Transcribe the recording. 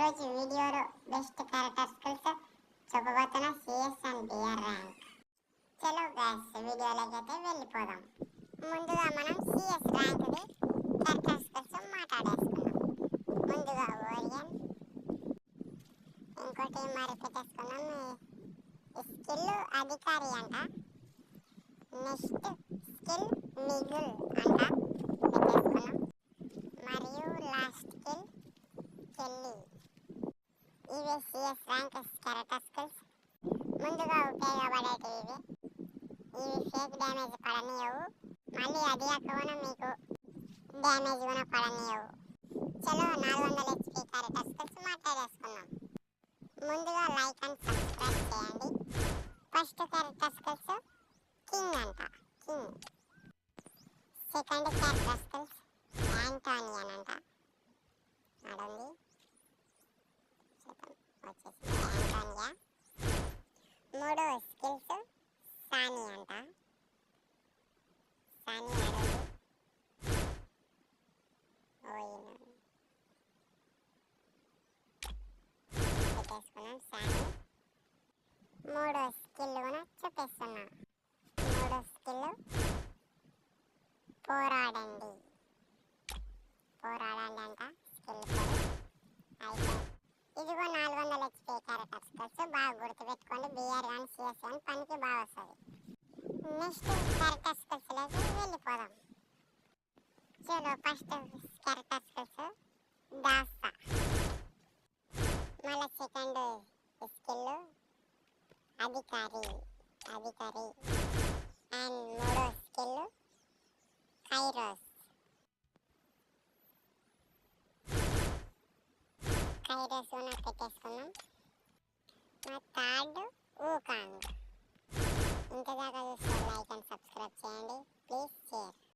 ఈరోజు వీడియోలో best character skills చెప్పబోతున్న సిఎస్ అండ్ బిఆర్ ర్యాంక్. చలో గైస్ వీడియోలోకి అయితే వెళ్ళిపోదాం. ముందుగా మనం సిఎస్ ర్యాంక్ది క్యారెక్టర్ స్కిల్స్ మాట్లాడేసుకున్నాం. ముందుగా ఓరియన్, ఇంకోటి మరి పెట్టేసుకున్నాం స్కిల్ అధికారి అంట, నెక్స్ట్ స్కిల్ మిగుల్ అంట పెట్టేసుకున్నాం, మరియు లాస్ట్ స్కిల్ కెల్లీ. ఇవి సిఎస్ ర్యాంక్ క్యారెక్టర్ స్కిల్స్. ముందుగా ఉపయోగపడేటివి ఇవి ఫేక్ డ్యామేజ్ పడనియవు, మళ్ళీ అది కాకుండా మీకు డ్యామేజ్ కూడా పడనియవు. చలో 400 HP క్యారెక్టర్ స్కిల్స్ మాట్లాడేసుకున్నాం. ముందుగా లైక్ అండ్ సబ్స్క్రైబ్ చేయండి. ఫస్ట్ క్యారెక్టర్ స్కిల్స్ కింగ్ అంట, కింగ్. సెకండ్ క్యారెక్టర్ స్కిల్స్ యాంటోనియన్ అంట, నడుంది వచ్చేసి యాంటోనియా. మూడో స్కిల్స్ సాని అంట, సాని నడుంది పెట్టేసుకున్నాం సాని. మూడో స్కిల్ కూడా చూపిస్తున్నా. మూడో స్కిల్ పోరాడండి, పోరాడండి అంట స్కిల్ పేరు. అయితే ఇదిగో 400 HP క్యారెక్టర్ స్కిల్స్. బాగా గుర్తుపెట్టుకోండి, బిఆర్ కానీ సిఎస్ కానీ పనికి బాగా వస్తుంది. నెక్స్ట్ క్యారెక్టర్ స్కిల్స్లోకి వెళ్ళిపోదాం. చలో ఫస్ట్ క్యారెక్టర్ స్కిల్స్ దాసా, మళ్ళీ సెకండ్ స్కిల్ అధికారి, అధికారి. అండ్ మూడో స్కిల్ కైరోస్, కైరోస్ కూడా పెట్టేసుకున్నాం.